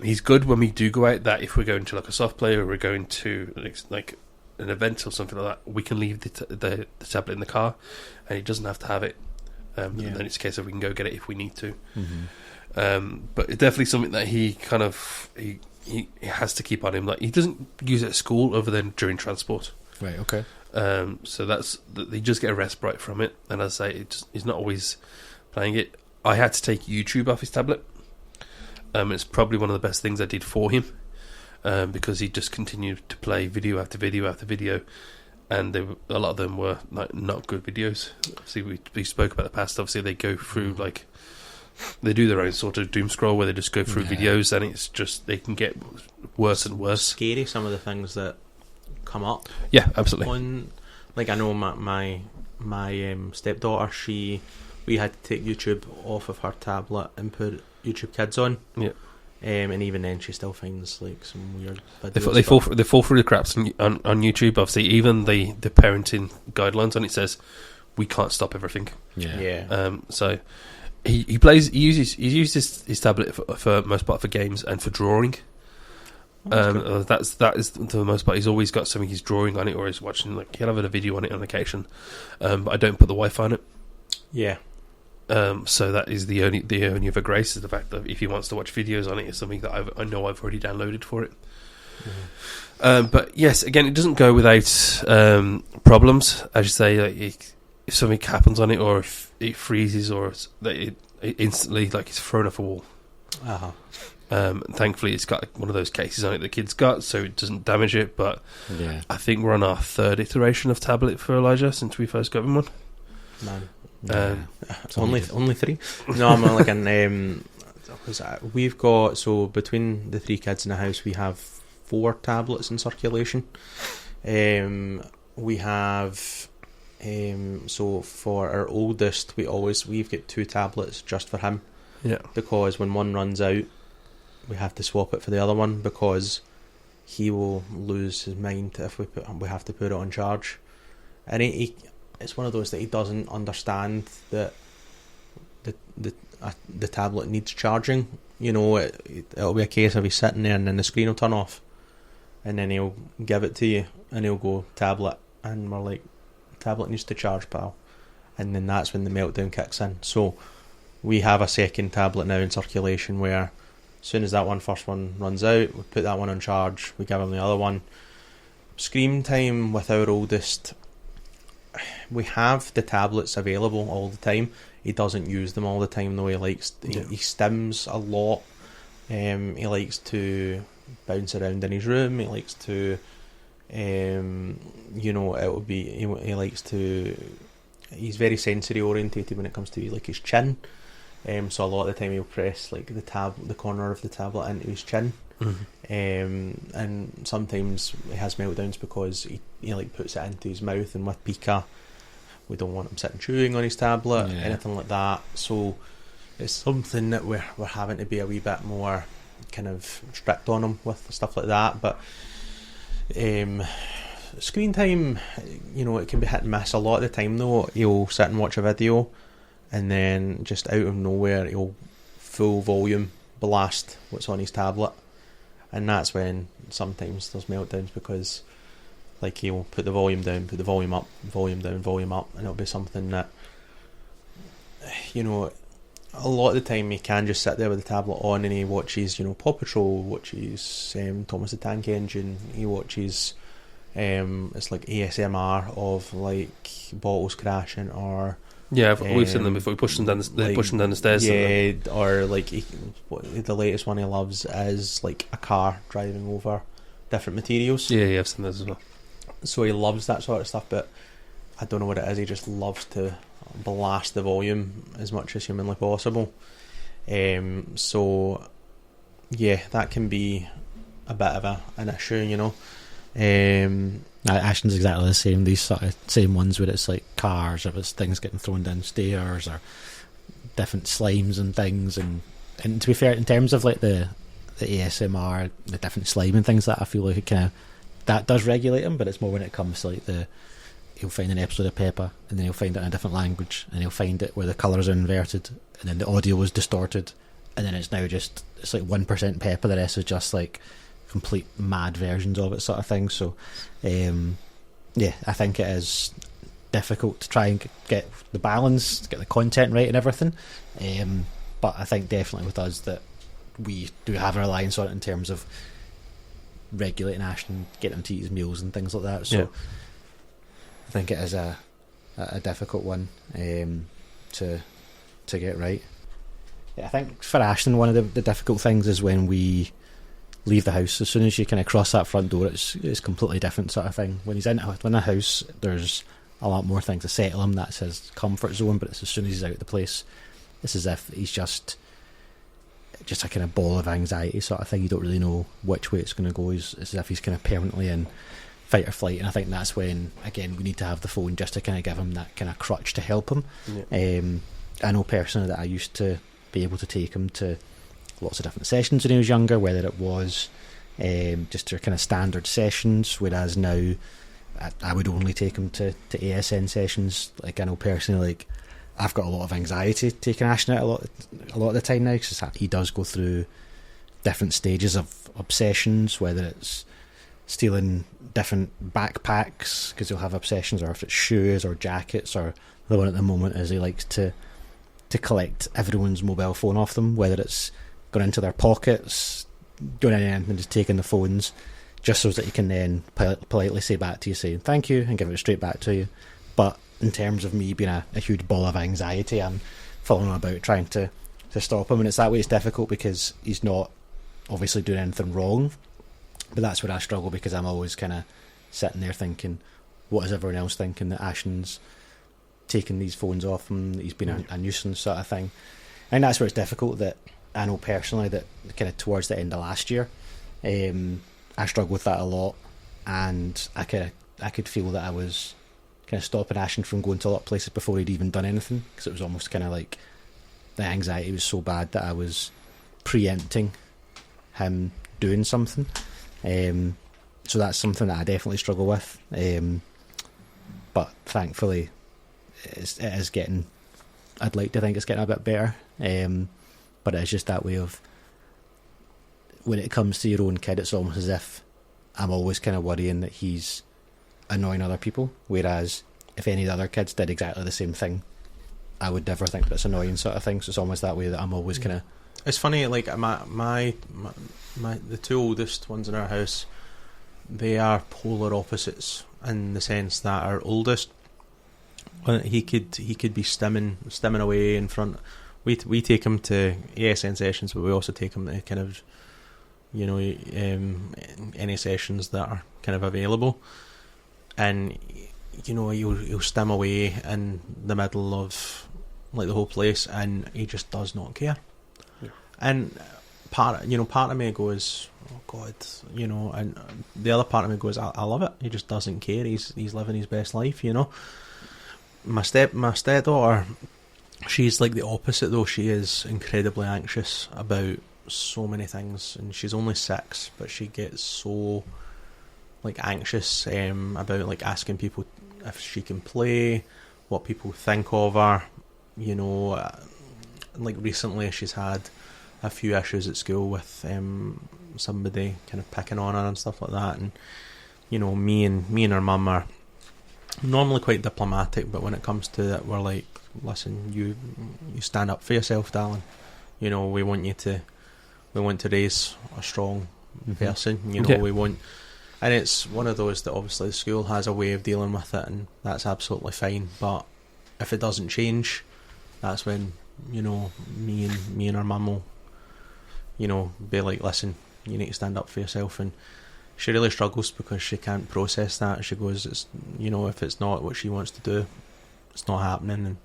He's good when we do go out. That if we're going to like a soft play or we're going to like an event or something like that, we can leave the tablet in the car, and he doesn't have to have it. Then it's a case of we can go get it if we need to. Mm-hmm. But it's definitely something that he kind of he has to keep on him. Like he doesn't use it at school other than during transport. Right. Okay. So that's they just get a respite from it, and as I say, he's not always playing it. I had to take YouTube off his tablet. It's probably one of the best things I did for him, because he just continued to play video after video after video, and a lot of them were like not good videos. See, we spoke about the past. Obviously, they go through like they do their own sort of doom scroll where they just go through videos, and it's just they can get worse and worse. Scary, some of the things that come up. Yeah, absolutely. Like I know my stepdaughter, we had to take YouTube off of her tablet and put YouTube Kids on. Yeah. And even then, she still finds like some weird videos. They fall through the cracks on YouTube. Obviously, even the parenting guidelines on it says we can't stop everything. Yeah. So he uses his tablet for most part for games and for drawing. That is for the most part. He's always got something he's drawing on it, or he's watching. Like he'll have a video on it on occasion. But I don't put the Wi-Fi on it. Yeah. So that is the only other grace is the fact that if he wants to watch videos on it, it's something that I know I've already downloaded for it. Mm-hmm. But yes, again, it doesn't go without problems. As you say, like if something happens on it, or if it freezes, or it instantly like it's thrown off a wall. Uh-huh. Thankfully, it's got one of those cases on it the kid's got, so it doesn't damage it. But I think we're on our third iteration of tablet for Elijah since we first got him one. Man. Only 3. No, I'm like we've got, so between the 3 kids in the house, we have 4 tablets in circulation. We have so for our oldest, we've got 2 tablets just for him. Yeah. Because when one runs out, we have to swap it for the other one, because he will lose his mind if we have to put it on charge. And it's one of those that he doesn't understand that the tablet needs charging. You know, it'll be a case of he's sitting there and then the screen will turn off, and then he'll give it to you and he'll go tablet, and we're like, tablet needs to charge, pal. And then that's when the meltdown kicks in. So we have a second tablet now in circulation where as soon as that first one runs out, we put that one on charge, we give him the other one. Screen time with our oldest, we have the tablets available all the time. He doesn't use them all the time though. He stims a lot. He likes to bounce around in his room. He likes to, he likes to. He's very sensory orientated when it comes to like his chin. So a lot of the time he'll press like the corner of the tablet into his chin. And sometimes he has meltdowns because he like puts it into his mouth, and with Pika we don't want him sitting chewing on his tablet, anything like that. So it's something that we're having to be a wee bit more kind of strict on him with stuff like that. But screen time, it can be hit and miss. A lot of the time though, he'll sit and watch a video and then just out of nowhere he'll full volume blast what's on his tablet, and that's when sometimes there's meltdowns, because like he'll put the volume down, put the volume up, volume down, volume up, and it'll be something that a lot of the time he can just sit there with the tablet on and he watches Paw Patrol, watches Thomas the Tank Engine, he watches it's like ASMR of like bottles crashing, or we've seen them before. We push them down the stairs. Yeah, or like the latest one he loves is like a car driving over different materials. Yeah, I've seen those as well. So he loves that sort of stuff, but I don't know what it is. He just loves to blast the volume as much as humanly possible. So yeah, that can be a bit of an issue, Ashton's exactly the same. These sort of same ones where it's like cars, or it's things getting thrown downstairs, or different slimes and things. And to be fair, in terms of like the ASMR, the different slime and things, that I feel like it kind of that does regulate him. But it's more when it comes to like he'll find an episode of Peppa, and then he'll find it in a different language, and he'll find it where the colours are inverted, and then the audio is distorted, and then it's now it's like 1% Peppa, the rest is just like complete mad versions of it, sort of thing. So I think it is difficult to try and get the balance, get the content right and everything, but I think definitely with us that we do have a reliance on it in terms of regulating Ashton, getting him to eat his meals and things like that. So I think it is a difficult one to get right. I think for Ashton, one of the difficult things is when we leave the house. As soon as you kind of cross that front door, it's completely different sort of thing. When he's in the house, there's a lot more things to settle him. That's his comfort zone. But it's as soon as he's out of the place, it's as if he's just a kind of ball of anxiety sort of thing. You don't really know which way it's going to go. It's as if he's kind of permanently in fight or flight. And I think that's when, again, we need to have the phone just to kind of give him that kind of crutch to help him. I know personally that I used to be able to take him to lots of different sessions when he was younger, whether it was just your kind of standard sessions, whereas now I would only take him to ASN sessions. Like, I know personally, like, I've got a lot of anxiety taking Ashton out a lot of the time now, because he does go through different stages of obsessions, whether it's stealing different backpacks because he'll have obsessions, or if it's shoes or jackets, or the one at the moment is he likes to collect everyone's mobile phone off them, whether it's going into their pockets, doing anything, and just taking the phones, just so that you can then politely say back to you, saying thank you, and give it straight back to you. But in terms of me being a huge ball of anxiety, I'm falling about trying to stop him, and it's that way. It's difficult because he's not obviously doing anything wrong, but that's where I struggle, because I'm always kind of sitting there thinking, what is everyone else thinking, that Ashton's taking these phones off him, that he's been a nuisance sort of thing. And that's where it's difficult. That I know personally that kind of towards the end of last year, I struggled with that a lot, and I could feel that I was kind of stopping Ashton from going to a lot of places before he'd even done anything, because it was almost kind of like the anxiety was so bad that I was preempting him doing something. So that's something that I definitely struggle with, but thankfully it is getting, I'd like to think it's getting a bit better, but it's just that way of, when it comes to your own kid, it's almost as if I'm always kind of worrying that he's annoying other people, whereas if any of the other kids did exactly the same thing, I would never think that's annoying sort of thing. So it's almost that way that I'm always kind of... It's funny, like my the two oldest ones in our house, they are polar opposites, in the sense that our oldest Well, he could be stimming away in front. We take him to ASN sessions, but we also take him to kind of, any sessions that are kind of available, and he'll stim away in the middle of like the whole place, and he just does not care. Yeah. And part of me goes, oh God, and the other part of me goes, I love it. He just doesn't care. He's living his best life. My stepdaughter, she's like the opposite though. She is incredibly anxious about so many things, and she's only 6, but she gets so like anxious about like asking people if she can play, what people think of her. Like recently she's had a few issues at school with somebody kind of picking on her and stuff like that, and me and her mum are normally quite diplomatic, but when it comes to it, we're like, listen, you stand up for yourself, darling. We want to raise a strong person. We want, and it's one of those that obviously the school has a way of dealing with it, and that's absolutely fine. But if it doesn't change, that's when me and her mum will be like, listen, you need to stand up for yourself. And she really struggles because she can't process that. She goes, it's if it's not what she wants to do, it's not happening. And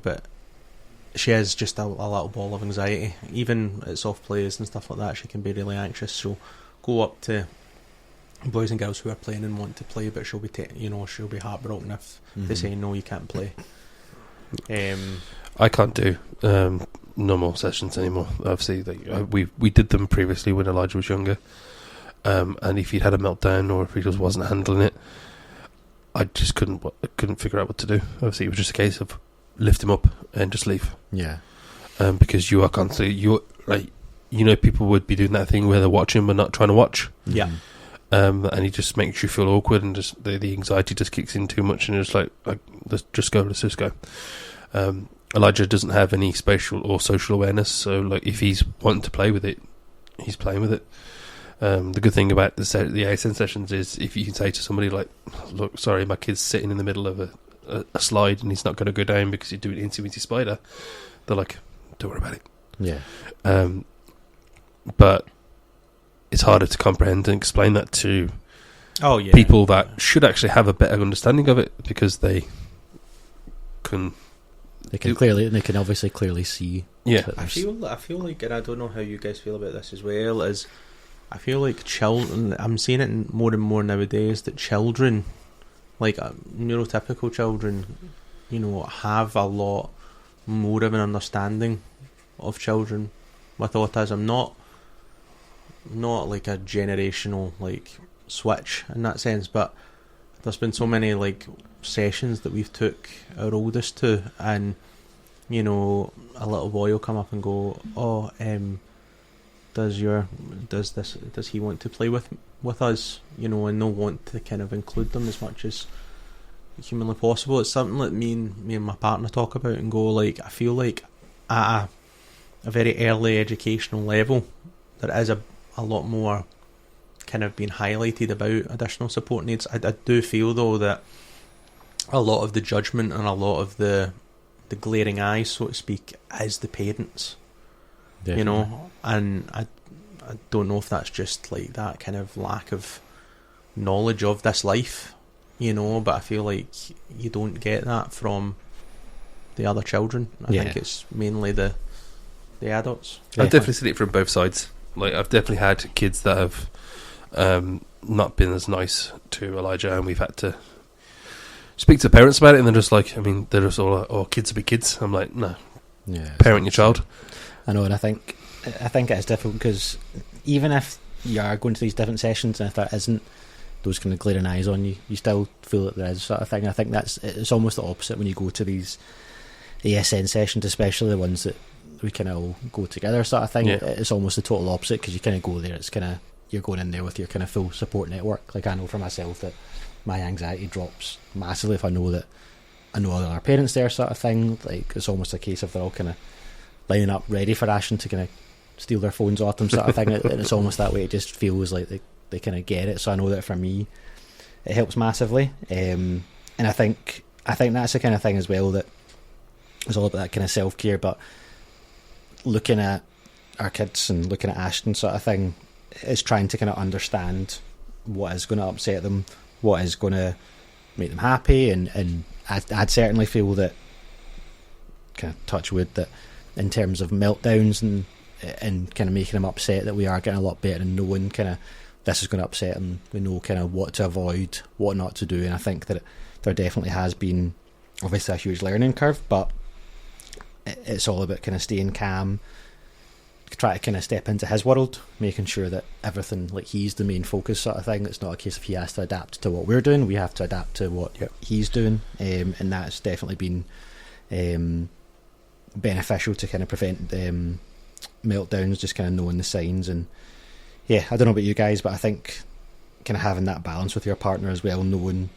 but she is just a little ball of anxiety. Even at soft plays and stuff like that, she can be really anxious. She'll go up to boys and girls who are playing and want to play, but she'll be she'll be heartbroken if they say no, you can't play. I can't do normal sessions anymore. Obviously, we did them previously when Elijah was younger, and if he'd had a meltdown or if he just wasn't handling it, I just couldn't figure out what to do. Obviously, it was just a case of lift him up and just leave. Yeah. Because you are constantly people would be doing that thing where they're watching but not trying to watch. Yeah. And he just makes you feel awkward, and just the anxiety just kicks in too much, and you're just like, let's just go. Elijah doesn't have any spatial or social awareness, so like if he's wanting to play with it, he's playing with it. The good thing about the ASN sessions is if you can say to somebody like, look, sorry, my kid's sitting in the middle of a slide and he's not going to go down because he's doing Incy Wincy Spider, they're like, don't worry about it. Yeah. But it's harder to comprehend and explain that to people that should actually have a better understanding of it, because they can obviously clearly see. Yeah. I feel like, and I don't know how you guys feel about this as well, is I feel like children, I'm seeing it more and more nowadays, that children, like neurotypical children, have a lot more of an understanding of children with autism. Not like a generational like switch in that sense, but there's been so many like sessions that we've took our oldest to, and a little boy will come up and go, does he want to play with us, and they'll want to kind of include them as much as humanly possible. It's something that me and my partner talk about and go, like, I feel like at a very early educational level there is a lot more kind of being highlighted about additional support needs. I do feel though that a lot of the judgment and a lot of the glaring eyes, so to speak, is the parents. Definitely. And I don't know if that's just like that kind of lack of knowledge of this life, but I feel like you don't get that from the other children. I think it's mainly the adults. I've definitely seen it from both sides. Like, I've definitely had kids that have not been as nice to Elijah, and we've had to speak to parents about it, and they're just like, they're just all like, oh, kids will be kids. I'm like, no, parent your child. I know, and I think it is difficult, because even if you are going to these different sessions, and if there isn't those kind of glaring eyes on you, you still feel that there is sort of thing. I think it's almost the opposite when you go to these ASN sessions, especially the ones that we kind of all go together sort of thing. It's almost the total opposite, because you kind of go there, it's kind of, you're going in there with your kind of full support network. Like, I know for myself that my anxiety drops massively if I know that I know other parents there sort of thing. Like, it's almost a case of they're all kind of lining up ready for Ashton to kind of steal their phones off them sort of thing, and it's almost that way. It just feels like they kind of get it. So I know that for me it helps massively, and I think I think that's the kind of thing as well, that it's all about that kind of self-care, but looking at our kids and looking at Ashton sort of thing is trying to kind of understand what is going to upset them, what is going to make them happy, and I'd certainly feel that, kind of touch wood, that in terms of meltdowns and kind of making them upset, that we are getting a lot better and knowing kind of this is going to upset them. We know kind of what to avoid, what not to do, and I think that there definitely has been obviously a huge learning curve, but it's all about kind of staying calm, try to kind of step into his world, making sure that everything, like, he's the main focus sort of thing. It's not a case of he has to adapt to what we're doing, we have to adapt to what he's doing, and that's definitely been beneficial to kind of prevent meltdowns, just kind of knowing the signs. And yeah, I don't know about you guys, but I think kind of having that balance with your partner as well, knowing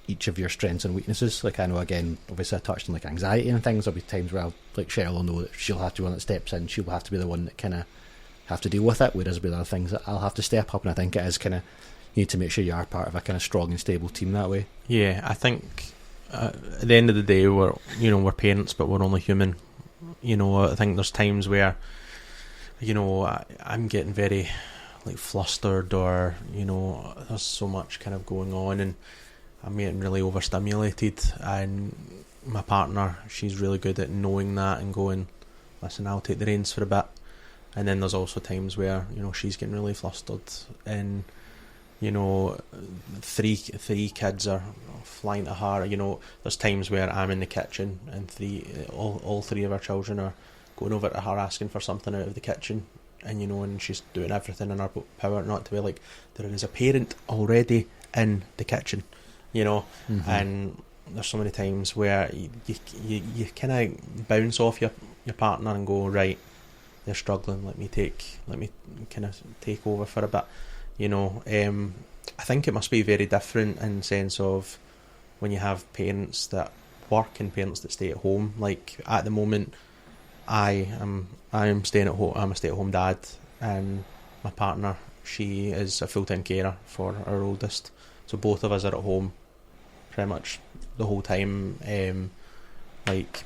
each of your strengths and weaknesses. Like, I know, again, obviously I touched on like anxiety and things. There'll be times where like Cheryl will know that she'll have to be one that steps in, she'll have to be the one that kind of have to deal with it, whereas there'll be other things that I'll have to step up. And I think it is kind of, you need to make sure you are part of a kind of strong and stable team that way. Yeah, I think at the end of the day, we're parents, but we're only human. I think there's times where I'm getting very like flustered, or there's so much kind of going on, and I'm getting really overstimulated, and my partner, she's really good at knowing that and going, listen, I'll take the reins for a bit. And then there's also times where she's getting really flustered, and three kids are flying to her. There's times where I'm in the kitchen and all three of our children are going over to her asking for something out of the kitchen, and and she's doing everything in her power not to be like, there is a parent already in the kitchen. And there's so many times where you kind of bounce off your partner and go, right, they're struggling, let me kind of take over for a bit. I think it must be very different in the sense of when you have parents that work and parents that stay at home. Like, at the moment, I am staying at home. I'm a stay-at-home dad, and my partner, she is a full-time carer for our oldest. So both of us are at home pretty much the whole time. Like,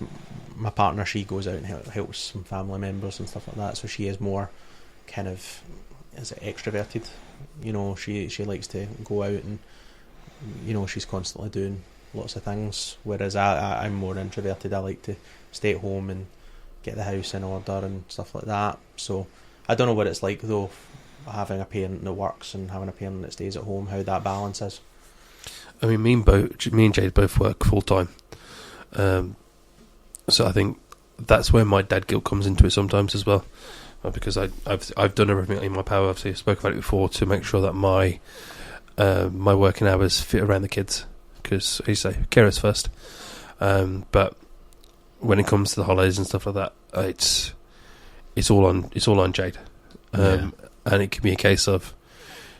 my partner, she goes out and helps some family members and stuff like that, so she is more kind of, is it extroverted? She likes to go out and she's constantly doing lots of things, whereas I'm more introverted. I like to stay at home and get the house in order and stuff like that. So I don't know what it's like though, having a parent that works and having a parent that stays at home, how that balance is. I mean, me and Jade both work full time, so I think that's where my dad guilt comes into it sometimes as well, because I've done everything in my power. Obviously, I spoke about it before, to make sure that my working hours fit around the kids, because, as you say, carers first. But when it comes to the holidays and stuff like that, it's all on Jade, and it can be a case of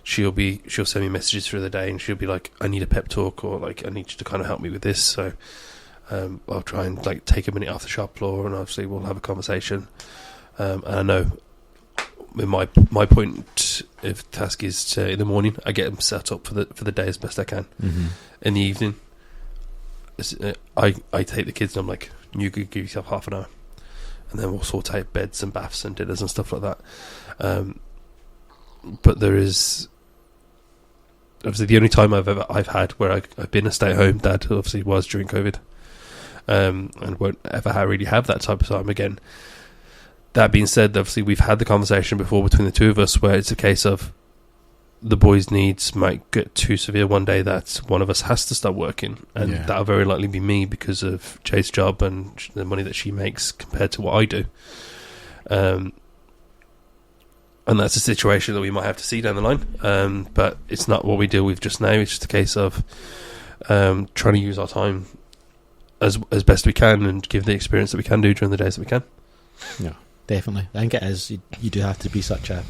she'll send me messages through the day, and she'll be like, I need a pep talk, or like, I need you to kind of help me with this. So I'll try and like take a minute off the shop floor, and obviously we'll have a conversation. And I know with my point of task is in the morning, I get them set up for the day as best I can. Mm-hmm. In the evening, I take the kids and I'm like, you could give yourself half an hour, and then we'll sort out beds and baths and dinners and stuff like that. But there is obviously the only time I've had where I've been a stay-at-home dad obviously was during COVID, and won't ever really have that type of time again. That being said, obviously we've had the conversation before between the two of us where it's a case of the boys' needs might get too severe one day that one of us has to start working, and that'll very likely be me because of Jade's job and the money that she makes compared to what I do. And that's a situation that we might have to see down the line, but it's not what we deal with just now. It's just a case of trying to use our time as best we can and give the experience that we can do during the days that we can. Yeah, definitely. I think it is. You do have to be such a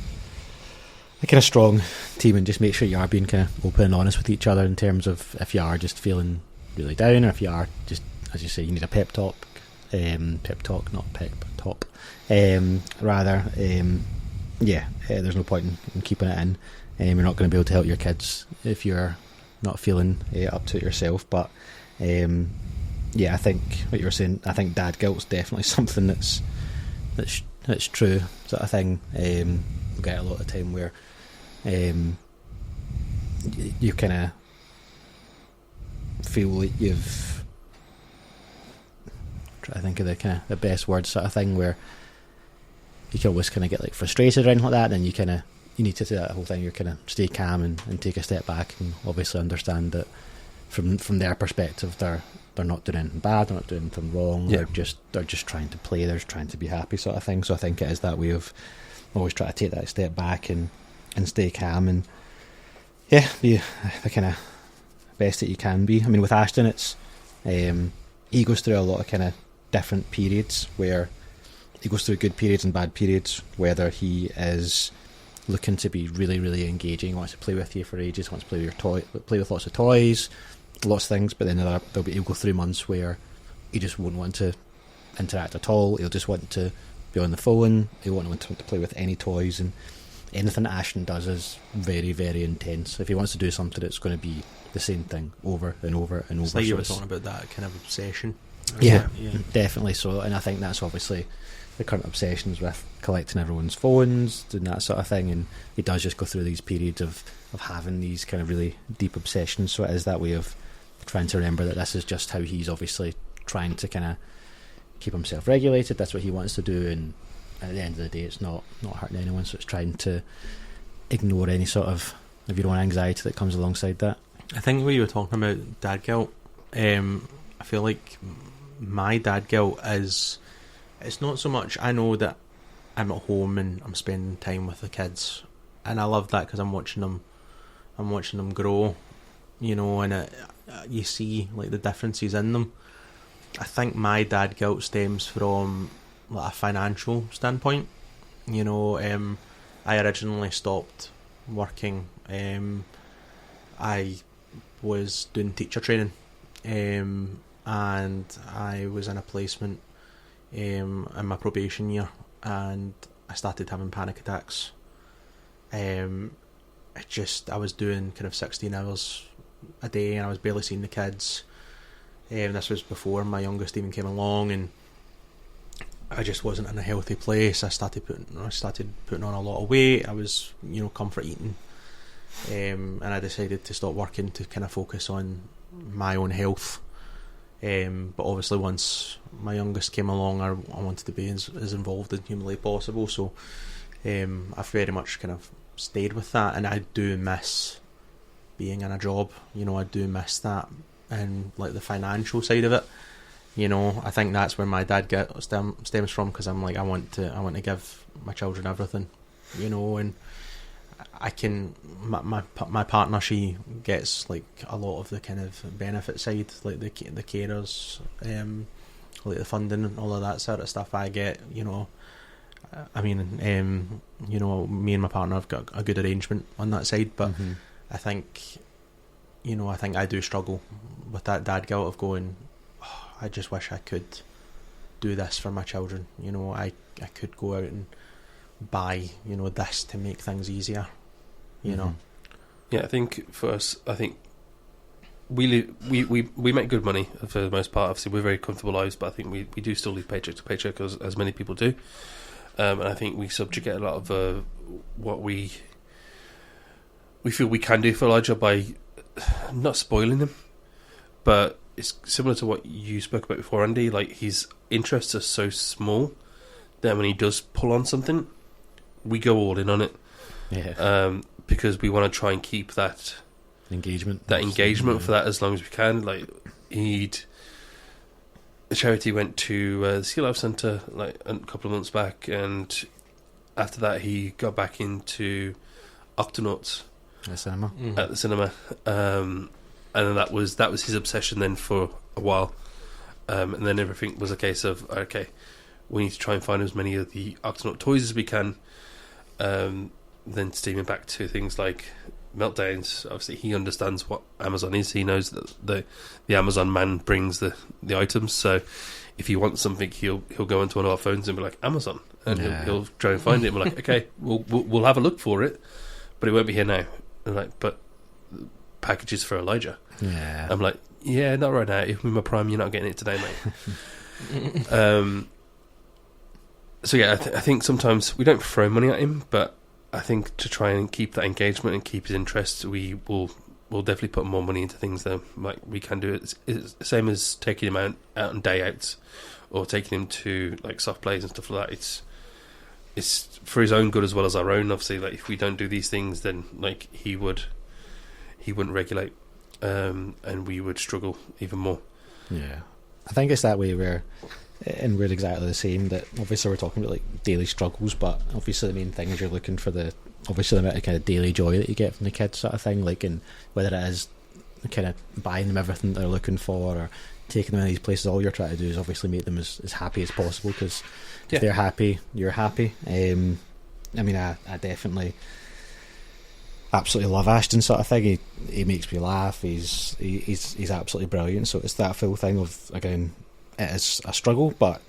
kind of strong team, and just make sure you are being kind of open and honest with each other in terms of if you are just feeling really down, or if you are just, as you say, you need a pep talk, not pep talk, rather. There's no point in keeping it in. You're not going to be able to help your kids if you're not feeling up to it yourself. But I think what you were saying, I think dad guilt's definitely something that's true, sort of thing. We get a lot of time where you kind of feel like you've, try to think of the best word, sort of thing, where you can always kind of get like frustrated or anything like that, and you need to do that whole thing. You kind of stay calm and take a step back, and obviously understand that from their perspective, they're not doing anything bad, they're not doing anything wrong. Yeah. They're just trying to play. They're just trying to be happy, sort of thing. So I think it is that way of always try to take that step back and stay calm and be the kind of best that you can be. I mean, with Ashton, it's he goes through a lot of kind of different periods where he goes through good periods and bad periods. Whether he is looking to be really, really engaging, wants to play with you for ages, wants to play with lots of toys, lots of things, but then he'll go through months where he just won't want to interact at all. He'll just want to be on the phone. He won't want to play with any toys, and anything that Ashton does is very, very intense. If he wants to do something, it's going to be the same thing over and over and over. It's like you were talking about that kind of obsession. Yeah, definitely so. And I think that's obviously the current obsessions with collecting everyone's phones and that sort of thing. And he does just go through these periods of having these kind of really deep obsessions. So it is that way of trying to remember that this is just how he's obviously trying to kind of keep himself regulated. That's what he wants to do, and at the end of the day, it's not hurting anyone. So it's trying to ignore any sort of your own anxiety that comes alongside that. I think when you were talking about dad guilt, I feel like my dad guilt is, it's not so much, I know that I'm at home and I'm spending time with the kids, and I love that because I'm watching them grow, you know, and you see like the differences in them. I think my dad guilt stems from like a financial standpoint. You know, I originally stopped working. I was doing teacher training, and I was in a placement in my probation year, and I started having panic attacks. I was doing kind of 16 hours a day, and I was barely seeing the kids. This was before my youngest even came along, and I just wasn't in a healthy place. I started putting on a lot of weight. I was, you know, comfort eating, and I decided to stop working to kind of focus on my own health. But obviously, once my youngest came along, I wanted to be as involved as humanly possible. So I've very much kind of stayed with that, and I do miss being in a job. You know, I do miss that, and like the financial side of it. You know, I think that's where my dad stems from, because I'm like, I want to give my children everything, you know, and I can. My partner, she gets like a lot of the kind of benefit side, like the carers, like the funding and all of that sort of stuff. I get, you know, I mean, you know, me and my partner have got a good arrangement on that side, but I think, you know, I think I do struggle with that dad guilt of going, oh, I just wish I could do this for my children. You know, I could go out and buy, you know, this to make things easier. You know. Yeah, I think for us, I think we make good money for the most part. Obviously, we're very comfortable lives, but I think we do still live paycheck to paycheck, as many people do. And I think we subjugate a lot of what we feel we can do for Elijah by not spoiling him. But it's similar to what you spoke about before, Andy. Like, his interests are so small that when he does pull on something, we go all in on it. Yeah. Because we want to try and keep that engagement for that as long as we can. Like, the charity went to the Sea Life Centre like a couple of months back, and after that he got back into Octonauts at the cinema, and then that was his obsession then for a while, and then everything was a case of, okay, we need to try and find as many of the Octonaut toys as we can. Then steaming back to things like Meltdowns. Obviously, he understands what Amazon is. He knows that the Amazon man brings the items. So if he wants something, he'll go into one of our phones and be like, Amazon, and he'll try and find it. And we're like, okay, we'll have a look for it, but it won't be here now. And like, but packages for Elijah. Yeah. I'm like, Yeah, not right now. If I'm in my prime, you're not getting it today, mate. So yeah, I think sometimes we don't throw money at him, but I think to try and keep that engagement and keep his interest, we'll definitely put more money into things that like we can do. It's the same as taking him out on day outs or taking him to like soft plays and stuff like that. It's for his own good as well as our own. Obviously, like if we don't do these things, then like he wouldn't regulate, and we would struggle even more. Yeah, I think it's that way where. And we're exactly the same. That obviously we're talking about like daily struggles, but obviously the main thing is you're looking for the amount of kind of daily joy that you get from the kids, sort of thing. Like, and whether it is kind of buying them everything they're looking for or taking them in these places, all you're trying to do is obviously make them as happy as possible. Because if they're happy, you're happy. I mean, I definitely absolutely love Ashton, sort of thing. He makes me laugh. He's absolutely brilliant. So it's that full thing of, again, it is a struggle, but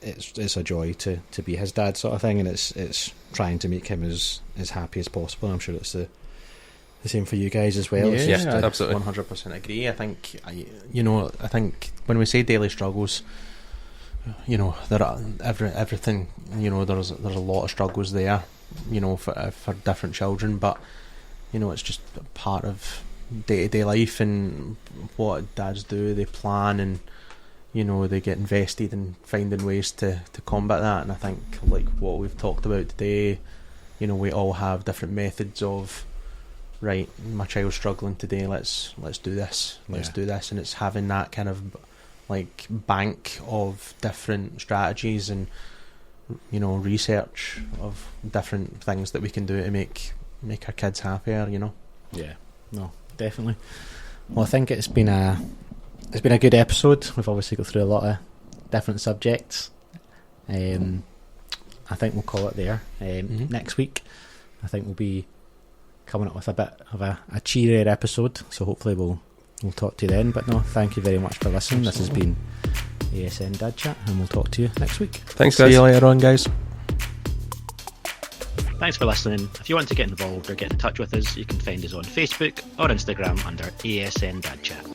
it's a joy to be his dad, sort of thing, and it's trying to make him as happy as possible. I'm sure it's the same for you guys as well. Yeah, I absolutely 100% agree. I think when we say daily struggles, there are everything. There's a lot of struggles there. For different children, but it's just part of day-to-day life and what dads do. They plan and. They get invested in finding ways to combat that, and I think like what we've talked about today, we all have different methods of, right, my child's struggling today, let's do this, do this, and it's having that kind of like bank of different strategies and research of different things that we can do to make our kids happier. Yeah, no, definitely. Well, I think it's been a good episode. We've obviously got through a lot of different subjects. I think we'll call it there. Next week, I think we'll be coming up with a bit of a cheerier episode. So hopefully we'll talk to you then. But no, thank you very much for listening. This has been ASN Dad Chat, and we'll talk to you next week. Thanks, guys. See you later on, guys. Thanks for listening. If you want to get involved or get in touch with us, you can find us on Facebook or Instagram under ASN Dad Chat.